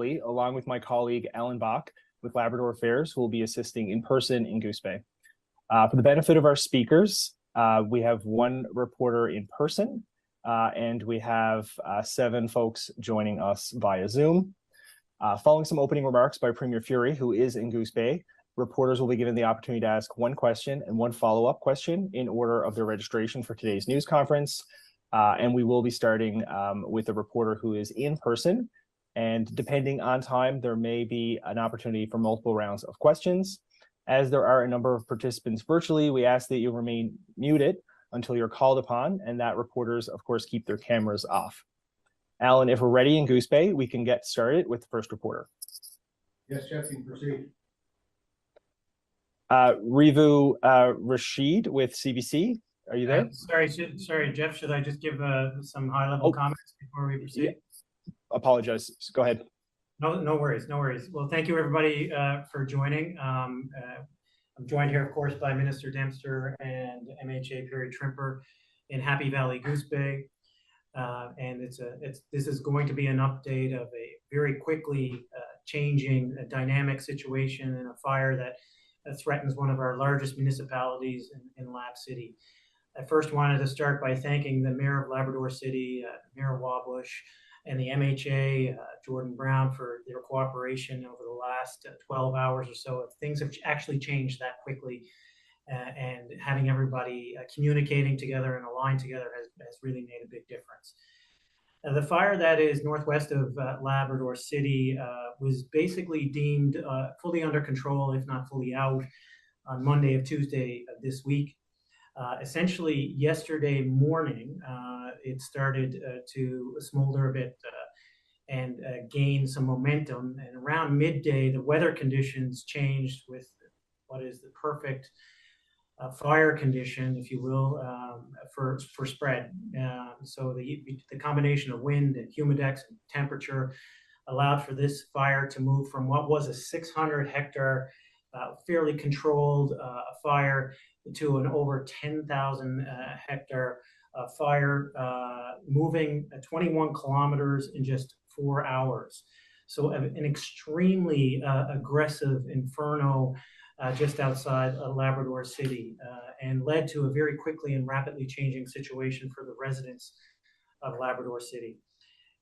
virtually, along with my colleague Alan Bach with Labrador Affairs, who will be assisting in person in Goose Bay. For the benefit of our speakers, we have one reporter in person, and we have 7 folks joining us via Zoom. Following some opening remarks by Premier Furey, who is in Goose Bay, reporters will be given the opportunity to ask one question and one follow-up question in order of their registration for today's news conference. And we will be starting with a reporter who is in person. And depending on time, there may be an opportunity for multiple rounds of questions. As there are a number of participants virtually, we ask that you remain muted until you're called upon, and that reporters, of course, keep their cameras off. Alan, if we're ready in Goose Bay, we can get started with the first reporter. Yes, Jeff, you can proceed. Rivu Rashid with CBC. Are you there? Sorry, Jeff. Should I just give some high-level comments before we proceed? Yeah. Apologize. Go ahead. No worries. Well, thank you, everybody, for joining. I'm joined here, of course, by Minister Dempster and MHA Perry Trimper in Happy Valley, Goose Bay. And this is going to be an update of a very quickly changing dynamic situation in a fire that threatens one of our largest municipalities in Lab City. I first wanted to start by thanking the Mayor of Labrador City, Mayor Wabush, and the MHA, Jordan Brown, for their cooperation over the last 12 hours or so. Things have actually changed that quickly, and having everybody communicating together and aligned together has really made a big difference. The fire that is northwest of Labrador City was basically deemed fully under control, if not fully out, on Monday of Tuesday of this week. Essentially, yesterday morning, it started to smolder a bit and gain some momentum. And around midday, the weather conditions changed with what is the perfect fire condition, if you will, for spread. So the combination of wind and humidex and temperature allowed for this fire to move from what was a 600-hectare, fairly controlled fire to an over 10,000 hectare fire, moving 21 kilometers in just 4 hours. So an extremely aggressive inferno just outside Labrador City, and led to a very quickly and rapidly changing situation for the residents of Labrador City.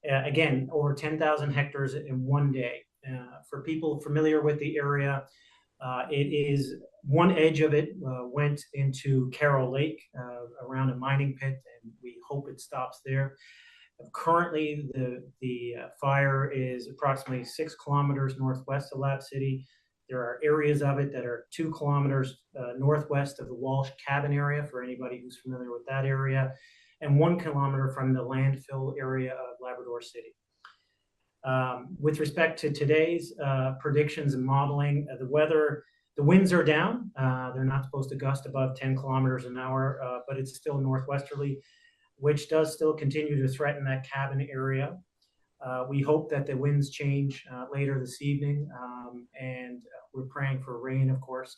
Again, over 10,000 hectares in one day. For people familiar with the area, it is one edge of it went into Carroll Lake around a mining pit, and we hope it stops there. Currently, the fire is approximately 6 kilometers northwest of Lab City. There are areas of it that are 2 kilometers northwest of the Walsh Cabin area, for anybody who's familiar with that area, and 1 kilometer from the landfill area of Labrador City. With respect to today's predictions and modeling, the winds are down. They're not supposed to gust above 10 kilometers an hour, but it's still northwesterly, which does still continue to threaten that cabin area. We hope that the winds change later this evening, and we're praying for rain, of course,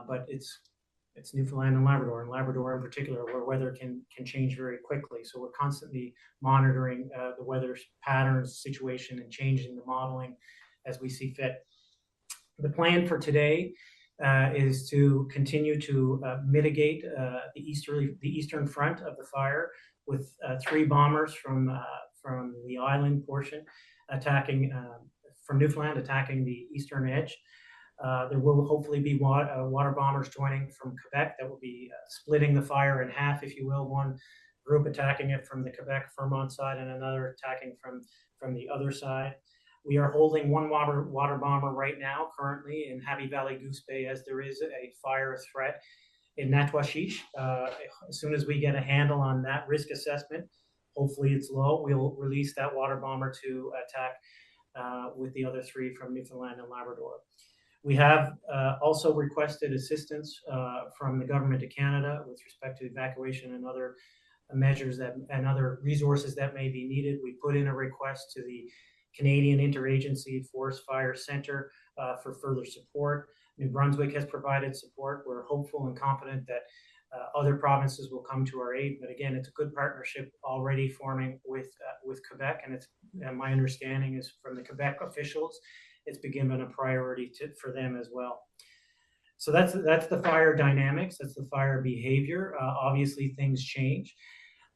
but it's Newfoundland and Labrador in particular, where weather can change very quickly. So we're constantly monitoring the weather patterns, situation, and changing the modeling as we see fit. The plan for today is to continue to mitigate the eastern front of the fire with 3 bombers from the island portion attacking from Newfoundland, attacking the eastern edge. There will hopefully be water bombers joining from Quebec that will be splitting the fire in half, if you will. One group attacking it from the Quebec Fremont side and another attacking from the other side. We are holding one water bomber right now, currently in Happy Valley, Goose Bay, as there is a fire threat in Natwashish. As soon as we get a handle on that risk assessment, hopefully it's low, we'll release that water bomber to attack with the other 3 from Newfoundland and Labrador. We have also requested assistance from the Government of Canada with respect to evacuation and other measures and other resources that may be needed. We put in a request to the Canadian Interagency Forest Fire Center for further support. New Brunswick has provided support. We're hopeful and confident that Other provinces will come to our aid, but again, it's a good partnership already forming with Quebec, and my understanding is from the Quebec officials, it's becoming a priority for them as well. So that's the fire dynamics, that's the fire behavior. Obviously, things change,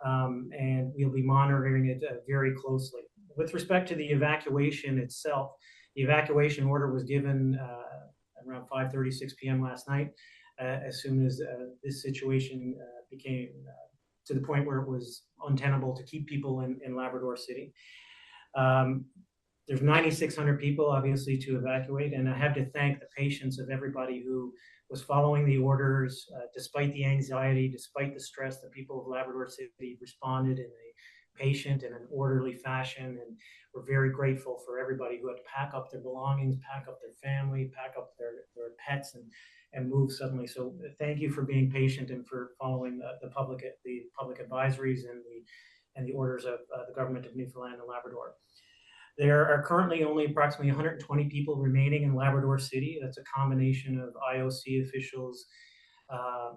and we'll be monitoring it very closely. With respect to the evacuation itself, the evacuation order was given around 5:36 p.m. last night. As soon as this situation became to the point where it was untenable to keep people in Labrador City. There's 9,600 people, obviously, to evacuate, and I have to thank the patience of everybody who was following the orders, despite the anxiety, despite the stress. The people of Labrador City responded in a patient and an orderly fashion, and we're very grateful for everybody who had to pack up their belongings, pack up their family, pack up their pets, and move suddenly. So thank you for being patient and for following the public advisories and the orders of the government of Newfoundland and Labrador. There are currently only approximately 120 people remaining in Labrador City. That's a combination of IOC officials,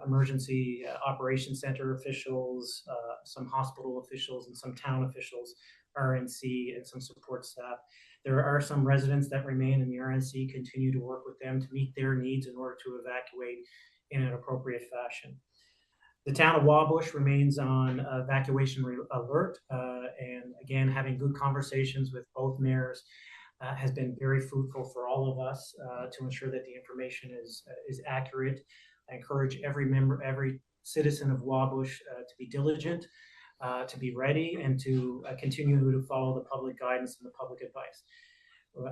emergency operations center officials, some hospital officials, and some town officials, RNC, and some support staff. There are some residents that remain in the RNC, continue to work with them to meet their needs in order to evacuate in an appropriate fashion. The town of Wabush remains on evacuation alert, and again, having good conversations with both mayors has been very fruitful for all of us to ensure that the information is accurate. I encourage every citizen of Wabush to be diligent, to be ready, and to continue to follow the public guidance and the public advice.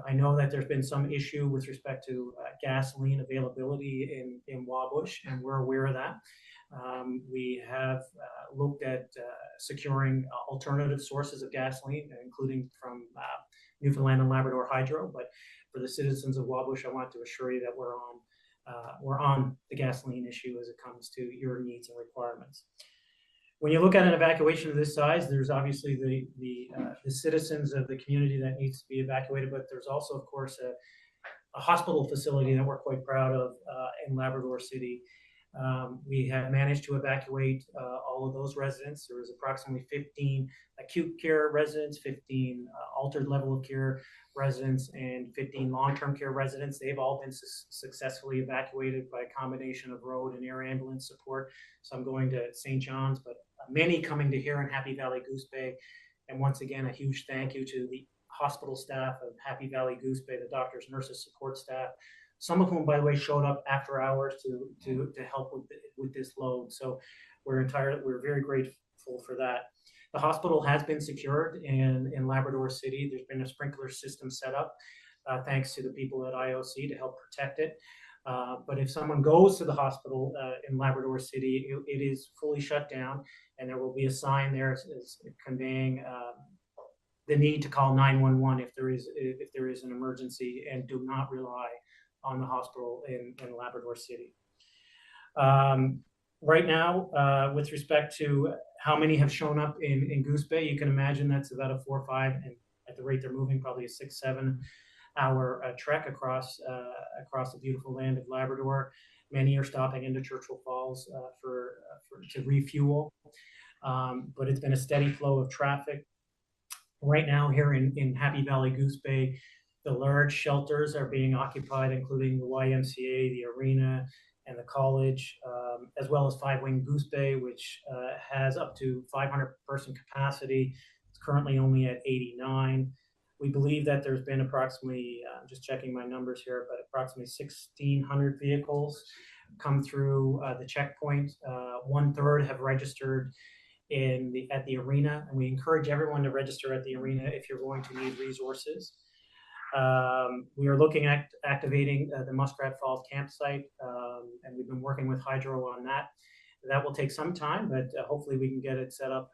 I know that there's been some issue with respect to gasoline availability in Wabush, and we're aware of that. We have looked at securing alternative sources of gasoline, including from Newfoundland and Labrador Hydro. But for the citizens of Wabush, I want to assure you that we're on the gasoline issue as it comes to your needs and requirements. When you look at an evacuation of this size, there's obviously the citizens of the community that needs to be evacuated, but there's also, of course, a hospital facility that we're quite proud of in Labrador City. We have managed to evacuate all of those residents. There was approximately 15 acute care residents, 15 altered level of care residents, and 15 long-term care residents. They've all been successfully evacuated by a combination of road and air ambulance support. So I'm going to St. John's, but many coming to here in Happy Valley Goose Bay. And once again, a huge thank you to the hospital staff of Happy Valley Goose Bay, the doctors, nurses, support staff, some of whom, by the way, showed up after hours to help with this load. So we're very grateful for that. The hospital has been secured in Labrador City. There's been a sprinkler system set up, thanks to the people at IOC to help protect it. But if someone goes to the hospital in Labrador City, it is fully shut down, and there will be a sign there conveying the need to call 911 if there is an emergency, and do not rely on the hospital in Labrador City. Right now, with respect to how many have shown up in Goose Bay, you can imagine that's about a 4 or 5, and at the rate they're moving, probably a 6-7 hour trek across the beautiful land of Labrador. Many are stopping into Churchill Falls to refuel, but it's been a steady flow of traffic. Right now here in Happy Valley Goose Bay, the large shelters are being occupied, including the YMCA, the arena, and the college, as well as 5 Wing Goose Bay, which has up to 500-person capacity. It's currently only at 89. We believe that there's been approximately, I'm just checking my numbers here, but approximately 1,600 vehicles come through the checkpoint. 1/3 have registered at the arena, and we encourage everyone to register at the arena if you're going to need resources. We are looking at activating the Muskrat Falls campsite, and we've been working with Hydro on that. That will take some time, but hopefully we can get it set up,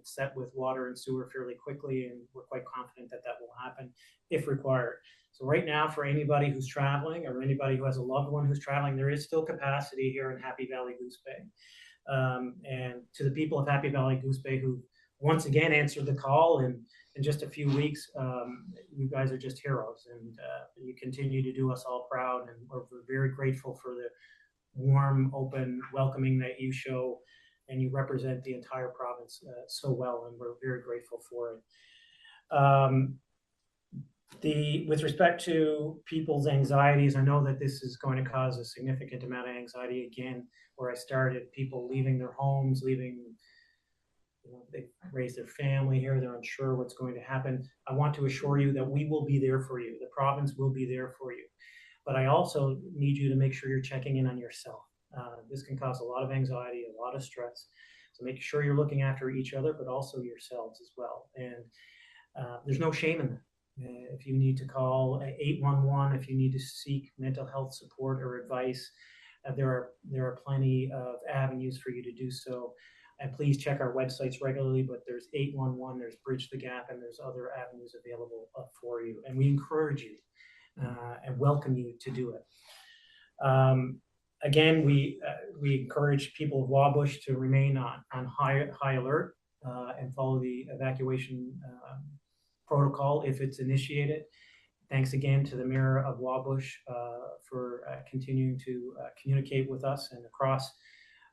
set with water and sewer fairly quickly, and we're quite confident that that will happen if required. So right now, for anybody who's traveling or anybody who has a loved one who's traveling, there is still capacity here in Happy Valley Goose Bay. And to the people of Happy Valley Goose Bay who once again answered the call, and in just a few weeks, you guys are just heroes, and you continue to do us all proud, and we're very grateful for warm, open, welcoming that you show, and you represent the entire province so well, and we're very grateful for it. With respect to people's anxieties, I know that this is going to cause a significant amount of anxiety again, where I started, people leaving their homes, they raise their family here, they're unsure what's going to happen. I want to assure you that we will be there for you. The province will be there for you. But I also need you to make sure you're checking in on yourself. This can cause a lot of anxiety, a lot of stress. So make sure you're looking after each other, but also yourselves as well. And there's no shame in that. If you need to call 811, if you need to seek mental health support or advice, there are plenty of avenues for you to do so. And please check our websites regularly, but there's 811, there's Bridge the Gap, and there's other avenues available for you. And we encourage you and welcome you to do it. Again, we encourage people of Wabush to remain on high alert and follow the evacuation protocol if it's initiated. Thanks again to the Mayor of Wabush for continuing to communicate with us and across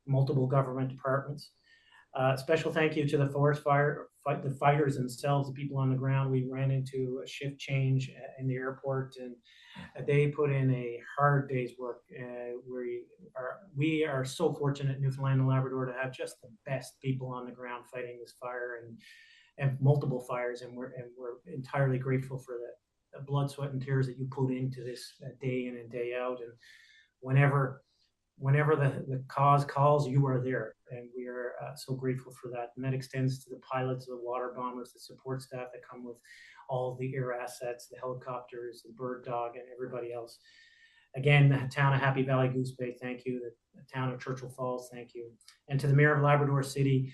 multiple government departments. Special thank you to the forest the fighters themselves, the people on the ground. We ran into a shift change in the airport, and they put in a hard day's work. We are so fortunate in Newfoundland and Labrador to have just the best people on the ground fighting this fire and multiple fires, and we're entirely grateful for the blood, sweat, and tears that you put into this day in and day out. And whenever the cause calls, you are there, and we are so grateful for that. And that extends to the pilots, the water bombers, the support staff that come with all of the air assets, the helicopters, the bird dog, and everybody else. Again, the town of Happy Valley Goose Bay, thank you. The town of Churchill Falls, thank you. And to the Mayor of Labrador City,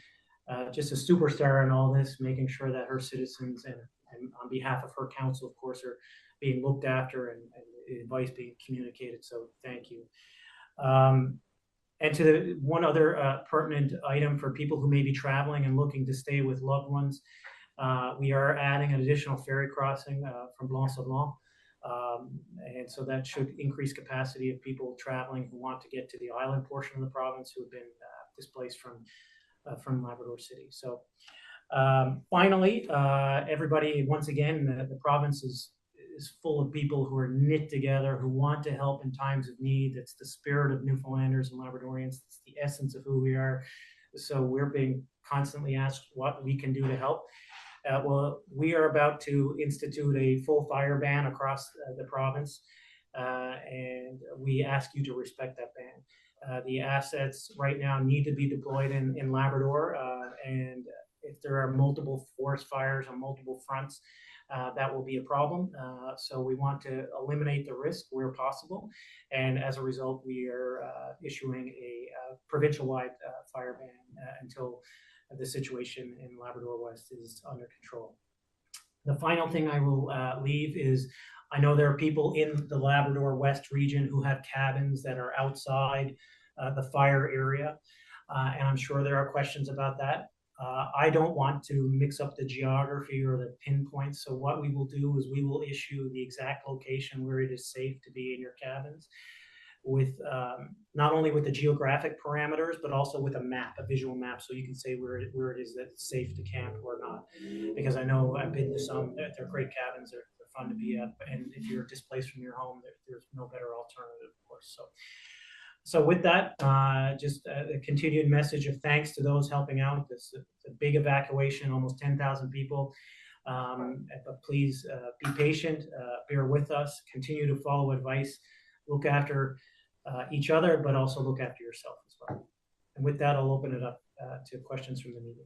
just a superstar in all this, making sure that her citizens and on behalf of her council, of course, are being looked after and advice being communicated. So thank you. And to the one other pertinent item for people who may be traveling and looking to stay with loved ones, we are adding an additional ferry crossing from Blanc-Sablon. And so that should increase capacity of people traveling who want to get to the island portion of the province who have been displaced from Labrador City. So finally, everybody, once again, the province is full of people who are knit together, who want to help in times of need. That's the spirit of Newfoundlanders and Labradorians. It's the essence of who we are. So we're being constantly asked what we can do to help. Well, we are about to institute a full fire ban across the province, and we ask you to respect that ban. The assets right now need to be deployed in Labrador, and if there are multiple forest fires on multiple fronts, that will be a problem. So we want to eliminate the risk where possible. And as a result, we are issuing a provincial-wide fire ban until the situation in Labrador West is under control. The final thing I will leave is, I know there are people in the Labrador West region who have cabins that are outside the fire area. And I'm sure there are questions about that. I don't want to mix up the geography or the pinpoints. So what we will do is we will issue the exact location where it is safe to be in your cabins, with not only with the geographic parameters, but also with a map, a visual map, so you can say where it is that it's safe to camp or not. Because I know I've been to some, they're great cabins, they're fun to be at, and if you're displaced from your home, there's no better alternative, of course. So with that, just a continued message of thanks to those helping out. It's a big evacuation, almost 10,000 people. But please be patient, bear with us, continue to follow advice, look after each other, but also look after yourself as well. And with that, I'll open it up to questions from the media.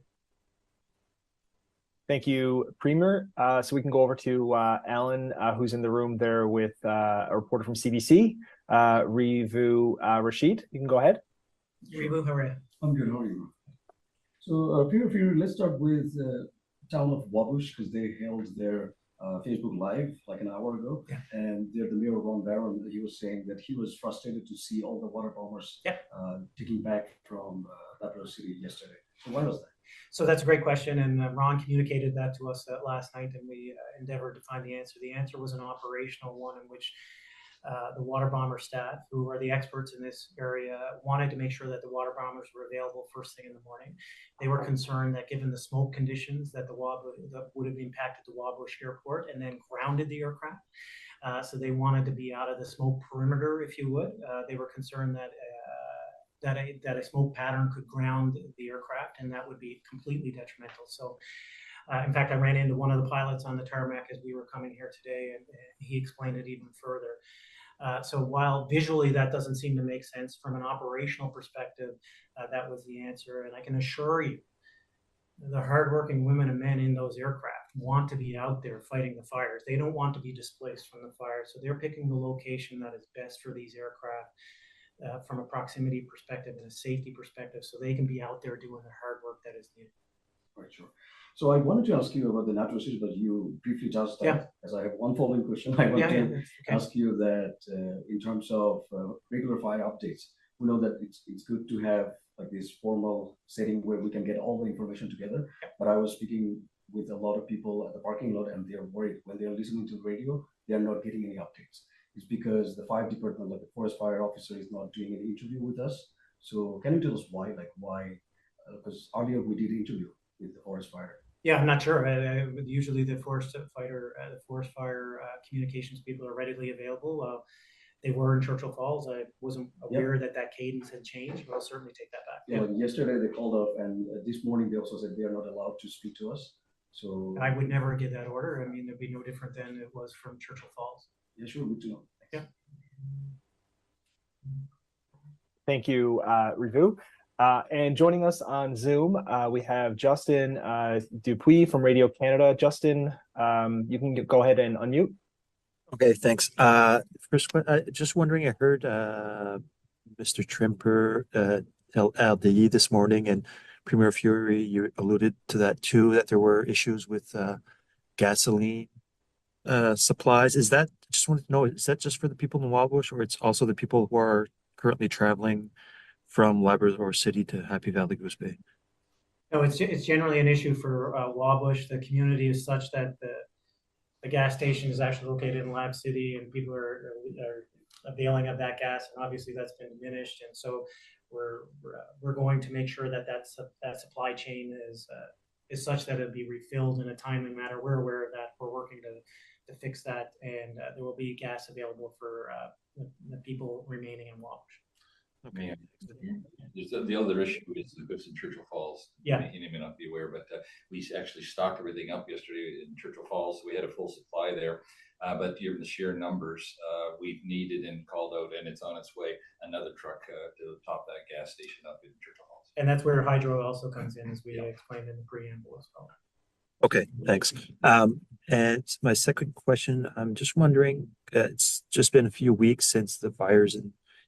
Thank you, Premier. So we can go over to Alan, who's in the room there with a reporter from CBC, Rivu Rashid. You can go ahead. Rivu, how are you? I'm good, how are you? So, Furey, let's start with town of Wabush, because they held their Facebook Live like an hour ago. Yeah. And the mayor, Ron Barron, he was saying that he was frustrated to see all the water bombers taking back from Labrador City yesterday. So why was that? So that's a great question, and Ron communicated that to us last night, and we endeavored to find the answer. The answer was an operational one in which the water bomber staff, who are the experts in this area, wanted to make sure that the water bombers were available first thing in the morning. They were concerned that given the smoke conditions that that would have impacted the Wabush Airport and then grounded the aircraft. So they wanted to be out of the smoke perimeter, if you would. They were concerned that that a smoke pattern could ground the aircraft, and that would be completely detrimental. So, in fact, I ran into one of the pilots on the tarmac as we were coming here today, and he explained it even further. So while visually that doesn't seem to make sense, from an operational perspective, that was the answer. And I can assure you, the hardworking women and men in those aircraft want to be out there fighting the fires. They don't want to be displaced from the fire. So they're picking the location that is best for these aircraft from a proximity perspective and a safety perspective, so they can be out there doing the hard work that is needed. Right, sure. So I wanted to ask you about the natural cities, but you briefly touched that. Yeah. As I have one following question, I want to ask you that in terms of regular fire updates, we know that it's good to have like this formal setting where we can get all the information together. But I was speaking with a lot of people at the parking lot, and they're worried when they're listening to the radio, they are not getting any updates. It's because the fire department, like the forest fire officer, is not doing any interview with us. So can you tell us why? Like why? Because earlier we did an interview with the forest fire. Yeah, I'm not sure. Usually the forest fire communications people are readily available. They were in Churchill Falls. I wasn't aware that cadence had changed, but I'll certainly take that back. Yeah, like yesterday they called up, and this morning they also said they are not allowed to speak to us. So I would never give that order. I mean, it'd be no different than it was from Churchill Falls. Yeah, sure, good to know. Yeah. Thank you, Rivu. And joining us on Zoom, we have Justin Dupuis from Radio Canada. Justin, you can go ahead and unmute. Okay, thanks. First, just wondering, I heard Mr. Trimper, LDE this morning, and Premier Furey, you alluded to that too, that there were issues with gasoline supplies. Is that, just wanted to know, is that just for the people in Wabush, or it's also the people who are currently traveling from Labrador City to Happy Valley Goose Bay? No, it's generally an issue for Wabush. The community is such that the gas station is actually located in Lab City, and people are availing of that gas, and obviously that's been diminished. And so we're going to make sure that that supply chain is such that it'll be refilled in a timely manner. We're aware of that. We're working to fix that, and there will be gas available for the people remaining in Wabush. Okay. There's the other issue is the Goose in Churchill Falls. Yeah. You may not be aware, but we actually stocked everything up yesterday in Churchill Falls. So we had a full supply there. But given the sheer numbers, we've needed and called out, and it's on its way, another truck to top that gas station up in Churchill Falls. And that's where hydro also comes in, as we explained in the preamble as well. Okay, thanks. And my second question, I'm just wondering, it's just been a few weeks since the fires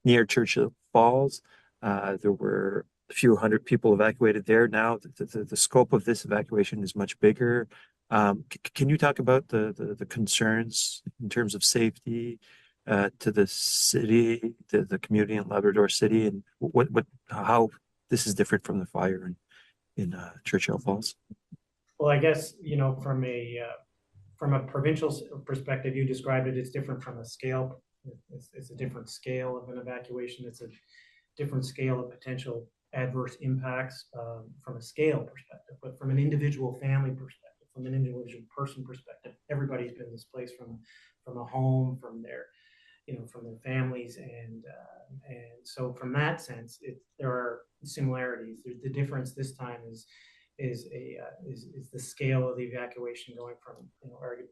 near Churchill Falls. There were a few hundred people evacuated there. Now the scope of this evacuation is much bigger. Can you talk about the concerns in terms of safety to the city, the community in Labrador City, and how this is different from the fire in Churchill Falls? Well, I guess, from a provincial perspective, you described it. It's different from a scale. It's a different scale of an evacuation. It's a different scale of potential adverse impacts from a scale perspective, but from an individual family perspective, from an individual person perspective, everybody's been displaced from a home, from their families, and so from that sense, there are similarities. The difference this time is the scale of the evacuation going from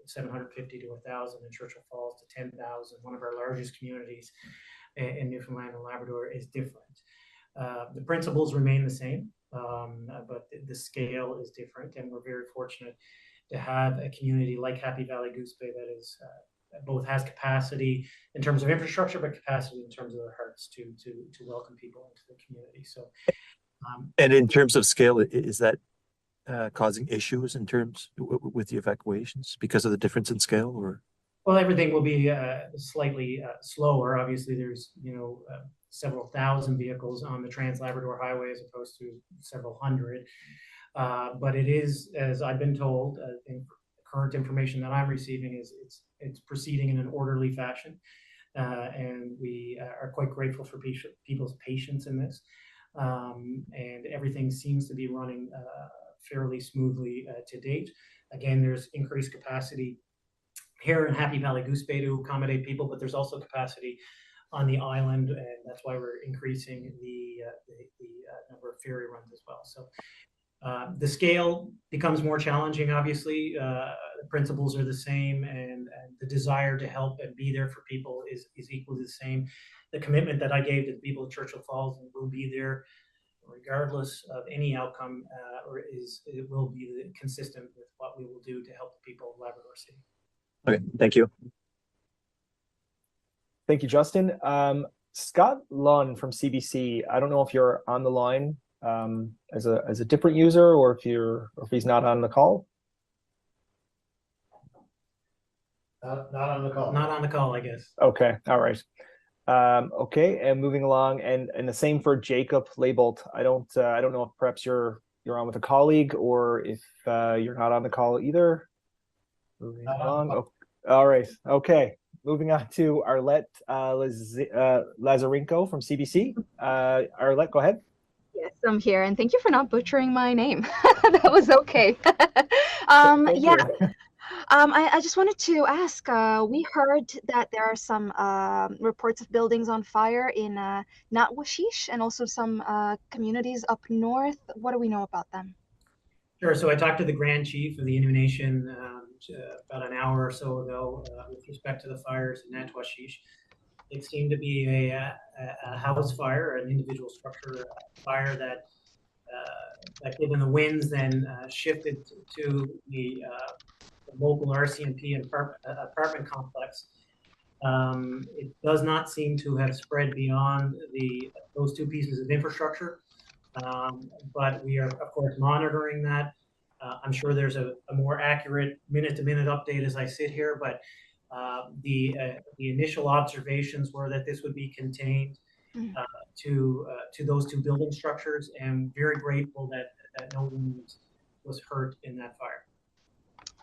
750 to 1,000 in Churchill Falls to 10,000. One of our largest communities in Newfoundland and Labrador is different. The principles remain the same, but the scale is different, and we're very fortunate to have a community like Happy Valley Goose Bay that is both has capacity in terms of infrastructure, but capacity in terms of their hearts to welcome people into the community. So, and in terms of scale, is that causing issues in terms with the evacuations because of the difference in scale, or? Well, everything will be slightly slower. Obviously, there's several thousand vehicles on the Trans-Labrador Highway as opposed to several hundred. But it is, as I've been told, current information that I'm receiving is it's proceeding in an orderly fashion. and we are quite grateful for people's patience in this. And everything seems to be running fairly smoothly to date. Again, there's increased capacity here in Happy Valley Goose Bay to accommodate people, but there's also capacity on the island, and that's why we're increasing the number of ferry runs as well. So the scale becomes more challenging, obviously. The principles are the same, and the desire to help and be there for people is equally the same. The commitment that I gave to the people of Churchill Falls and will be there regardless of any outcome, it will be consistent with what we will do to help the people of Labrador City. Okay, thank you. Thank you, Justin. Scott Lunn from CBC. I don't know if you're on the line as a different user, or if he's not on the call. Not on the call. Not on the call, I guess. Okay. All right. Okay. And moving along, and the same for Jacob Labelt. I don't know if perhaps you're on with a colleague, or if you're not on the call either. Moving along. Oh, all right. Okay. Moving on to Arlette Lazarenko from CBC. Arlette, go ahead. Yes, I'm here, and thank you for not butchering my name. That was okay. Yeah. I just wanted to ask, we heard that there are some reports of buildings on fire in Natwashish and also some communities up north. What do we know about them? Sure. So I talked to the Grand Chief of the Innu Nation about an hour or so ago with respect to the fires in Natwashish. It seemed to be a house fire, an individual structure fire that given the winds, then shifted to the local RCMP and apartment complex. It does not seem to have spread beyond those two pieces of infrastructure, but we are, of course, monitoring that. I'm sure there's a more accurate minute-to-minute update as I sit here, but the initial observations were that this would be contained to those two building structures, and very grateful that no one was hurt in that fire.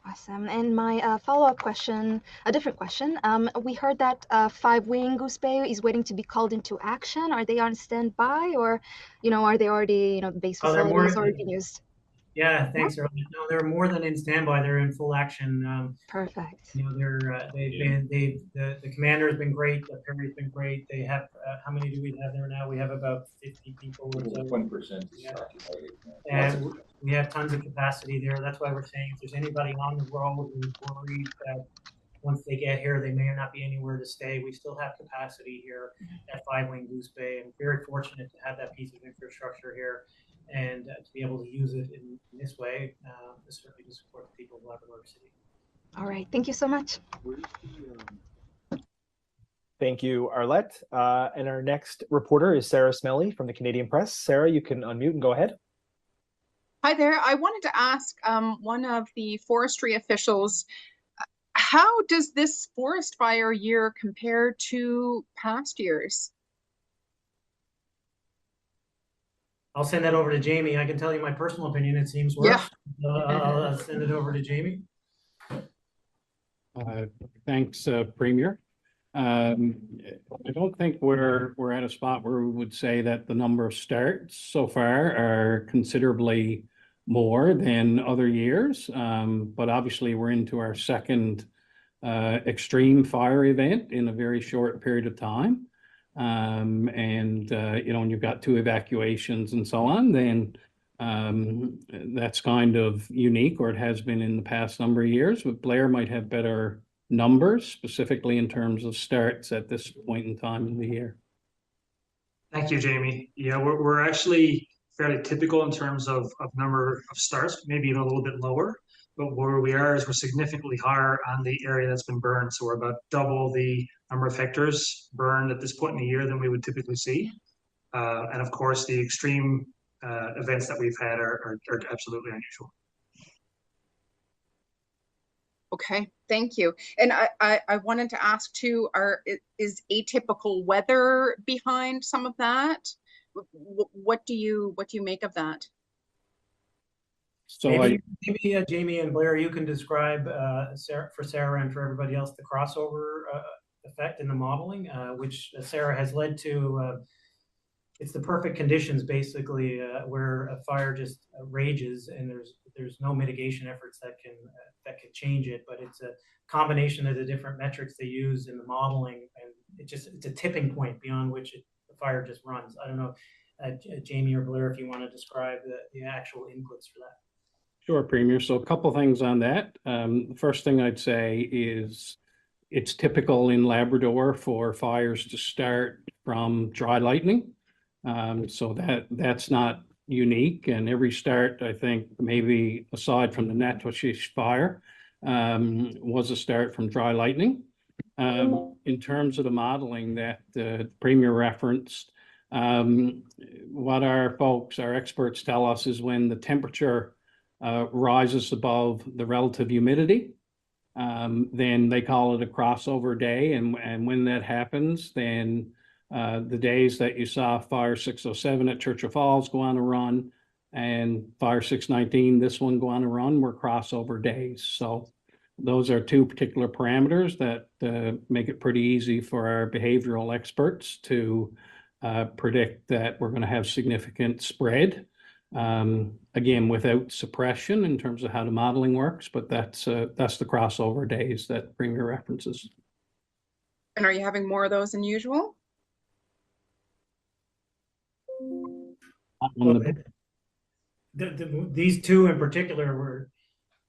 Awesome. And my follow-up question, a different question. We heard that 5-wing Goose Bay is waiting to be called into action. Are they on standby, or, are they already, base facilities already being used? Yeah, thanks, Earl. No, they're more than in standby. They're in full action. Perfect. The commander has been great. The Perry's been great. They have how many do we have there now? We have about 50 people. 1%. Yeah. And we have tons of capacity there. That's why we're saying if there's anybody on the road who's worried that once they get here, they may not be anywhere to stay, we still have capacity here at 5-wing Goose Bay. I'm very fortunate to have that piece of infrastructure here, and to be able to use it in this way, certainly to support the people of Labrador City. All right. Thank you so much. Thank you, Arlette. And our next reporter is Sarah Smelly from the Canadian Press. Sarah, you can unmute and go ahead. Hi there. I wanted to ask one of the forestry officials, how does this forest fire year compare to past years? I'll send that over to Jamie. I can tell you my personal opinion. It seems worse. Yeah. I'll send it over to Jamie. Thanks, Premier. I don't think we're at a spot where we would say that the number of starts so far are considerably more than other years, but obviously we're into our second extreme fire event in a very short period of time. When you've got 2 evacuations and so on, then that's kind of unique, or it has been in the past number of years. But Blair might have better numbers, specifically in terms of starts at this point in time in the year. Thank you, Jamie. Yeah, we're actually fairly typical in terms of number of starts, maybe even a little bit lower. But where we are is we're significantly higher on the area that's been burned. So we're about double the number of hectares burned at this point in the year than we would typically see. And of course, the extreme events that we've had are absolutely unusual. Okay, thank you. And I wanted to ask too, is atypical weather behind some of that? What do you make of that? So maybe Jamie and Blair, you can describe for Sarah and for everybody else the crossover effect in the modeling, which Sarah has led to. It's the perfect conditions basically where a fire just rages and there's no mitigation efforts that can change it, but it's a combination of the different metrics they use in the modeling, and it's a tipping point beyond which the fire just runs. I don't know, Jamie or Blair, if you want to describe the actual inputs for that. Sure, Premier. So a couple things on that. The first thing I'd say is it's typical in Labrador for fires to start from dry lightning. So that's not unique, and every start, I think, maybe aside from the Natchitoches fire, was a start from dry lightning. In terms of the modeling that the Premier referenced, what our experts tell us is when the temperature rises above the relative humidity, then they call it a crossover day, and when that happens, then the days that you saw Fire 607 at Churchill Falls go on a run and Fire 619, this one go on a run, were crossover days. So those are two particular parameters that make it pretty easy for our behavioral experts to predict that we're going to have significant spread. Again, without suppression in terms of how the modeling works, but that's the crossover days that Premier references. And are you having more of those than usual? Well, these two in particular were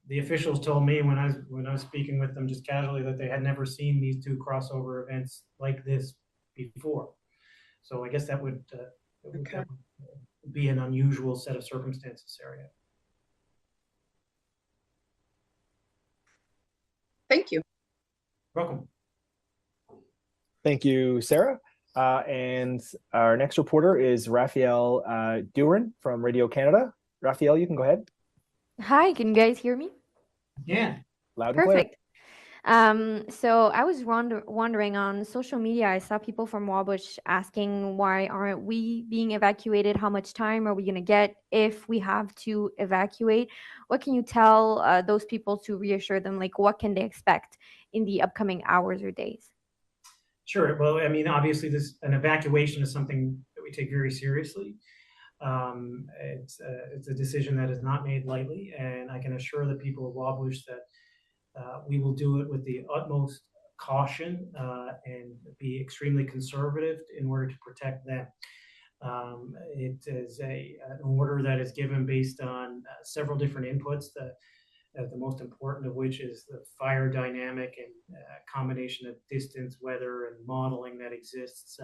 the officials told me when I was speaking with them just casually that they had never seen these two crossover events like this before. So I guess that would be an unusual set of circumstances area. Thank you. Welcome. Thank you, Sarah. And our next reporter is Raphael Duran from Radio Canada. Raphael, you can go ahead. Hi, can you guys hear me? Yeah. Loud and clear. Perfect. So I was wondering on social media, I saw people from Wabush asking why aren't we being evacuated? How much time are we going to get if we have to evacuate? What can you tell those people to reassure them? Like, what can they expect in the upcoming hours or days? Sure. Well, I mean, obviously, an evacuation is something that we take very seriously. It's a decision that is not made lightly, and I can assure the people of Wabush that we will do it with the utmost caution and be extremely conservative in order to protect them. It is an order that is given based on several different inputs. The most important of which is the fire dynamic and combination of distance, weather, and modeling that exists.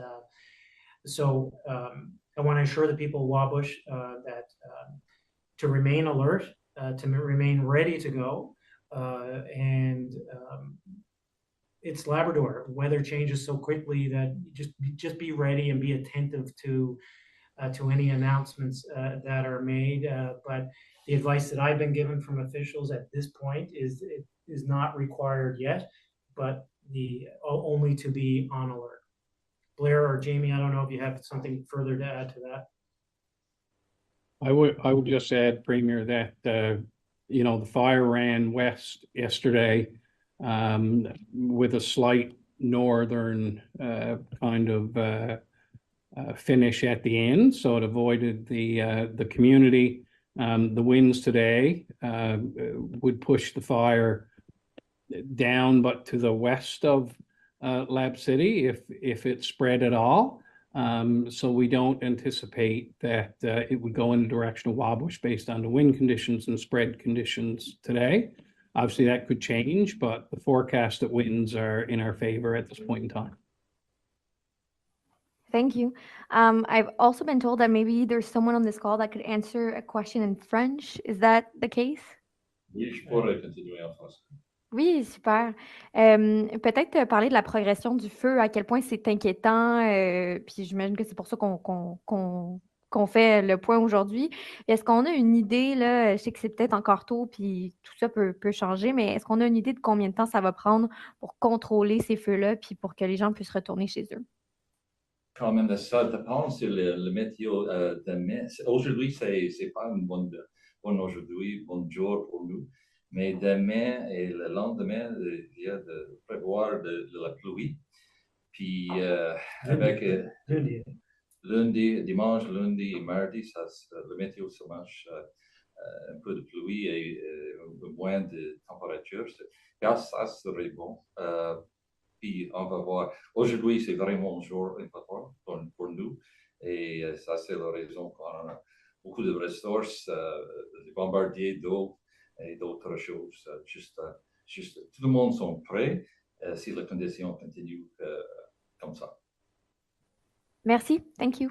So I want to assure the people of Wabush that to remain alert, to remain ready to go, and it's Labrador. Weather changes so quickly that just be ready and be attentive to any announcements that are made. But the advice that I've been given from officials at this point is it is not required yet, but only to be on alert. Blair or Jamie, I don't know if you have something further to add to that. I would just add, Premier, that the fire ran west yesterday with a slight northern kind of finish at the end, so it avoided the community. The winds today would push the fire down, but to the west of Lab City if it spread at all. So we don't anticipate that it would go in the direction of Wabush based on the wind conditions and spread conditions today. Obviously, that could change, but the forecasted winds are in our favor at this point in time. Thank you. I've also been told that maybe there's someone on this call that could answer a question in French. Is that the case? Oui, je pourrais continuer en français. Oui, super. Peut-être parler de la progression du feu, à quel point c'est inquiétant, puis j'imagine que c'est pour ça qu'on fait le point aujourd'hui. Est-ce qu'on a une idée, là, je sais que c'est peut-être encore tôt, puis tout ça peut changer, mais est-ce qu'on a une idée de combien de temps ça va prendre pour contrôler ces feux-là, puis pour que les gens puissent retourner chez eux? Quand même, ça dépend sur le météo demain. Aujourd'hui, c'est pas une bonne jour pour nous. Mais demain et le lendemain, il y a de prévoir de la pluie. Puis avec lundi, dimanche, lundi et mardi, le météo se marche un peu de pluie et moins de température. Ça serait bon. Puis on va voir. Aujourd'hui, c'est vraiment un jour important pour nous. Et ça, c'est la raison qu'on a beaucoup de ressources, des bombardiers d'eau et d'autres choses. Juste, tout le monde sont prêts si les conditions continuent comme ça. Merci. Thank you.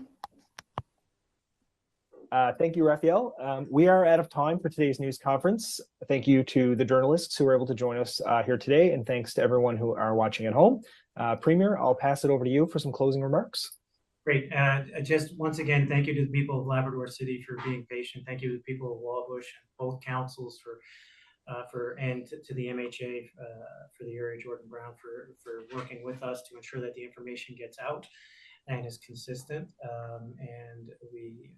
Thank you, Raphael. We are out of time for today's news conference. Thank you to the journalists who were able to join us here today, and thanks to everyone who are watching at home. Premier, I'll pass it over to you for some closing remarks. Great. Just once again, thank you to the people of Labrador City for being patient. Thank you to the people of Wallbush and both councils and to the MHA for the area, Jordan Brown, for working with us to ensure that the information gets out and is consistent. And we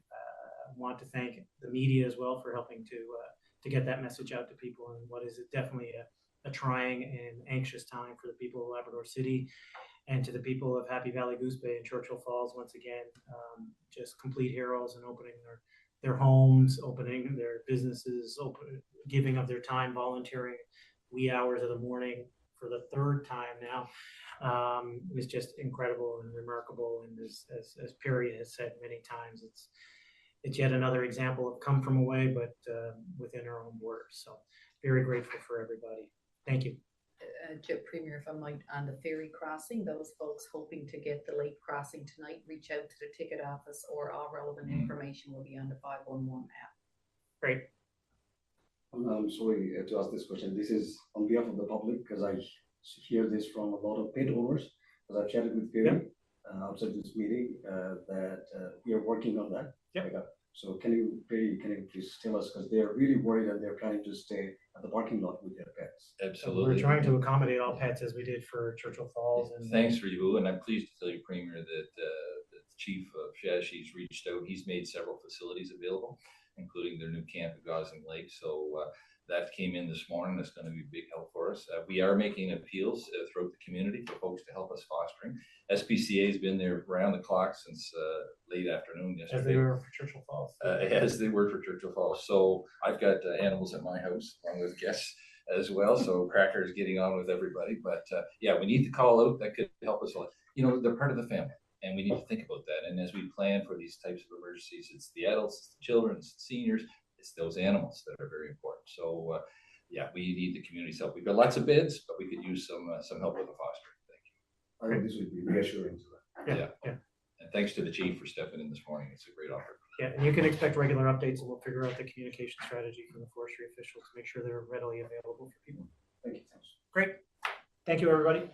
want to thank the media as well for helping to get that message out to people in what is definitely a trying and anxious time for the people of Labrador City, and to the people of Happy Valley, Goose Bay, and Churchill Falls. Once again, just complete heroes in opening their homes, opening their businesses, giving of their time, volunteering wee hours of the morning for the third time now. Is just incredible and remarkable. And as Perry has said many times, it's yet another example of come from away, but within our own borders. So very grateful for everybody. Thank you. Premier, if I might, on the ferry crossing, those folks hoping to get the late crossing tonight, reach out to the ticket office, or all relevant information will be on the 511 app. Great. I'm sorry to ask this question. This is on behalf of the public, because I hear this from a lot of pet owners, because I've chatted with Furey outside this meeting, that we are working on that. So can you please tell us, because they're really worried and they're planning to stay at the parking lot with their pets. Absolutely. We're trying to accommodate all pets as we did for Churchill Falls. And thanks, Rivu, and I'm pleased to tell you, Premier, that the chief of Shashi's reached out. He's made several facilities available, including their new camp at Gosling Lake. So that came in this morning. It's going to be a big help for us. We are making appeals throughout the community for folks to help us fostering. SPCA has been there around the clock since late afternoon yesterday. As they were for Churchill Falls. As they were for Churchill Falls. So I've got animals at my house, along with guests as well. So Cracker is getting on with everybody. But yeah, we need to call out. That could help us a lot. You know, they're part of the family, and we need to think about that. And as we plan for these types of emergencies, it's the adults, it's the children, it's the seniors, it's those animals that are very important. So yeah, we need the community's help. We've got lots of bids, but we could use some help with the fostering. Thank you. I think this would be reassuring to them. Yeah. And thanks to the chief for stepping in this morning. It's a great offer. Yeah, and you can expect regular updates, and we'll figure out the communication strategy from the forestry officials to make sure they're readily available for people. Thank you. Great. Thank you, everybody.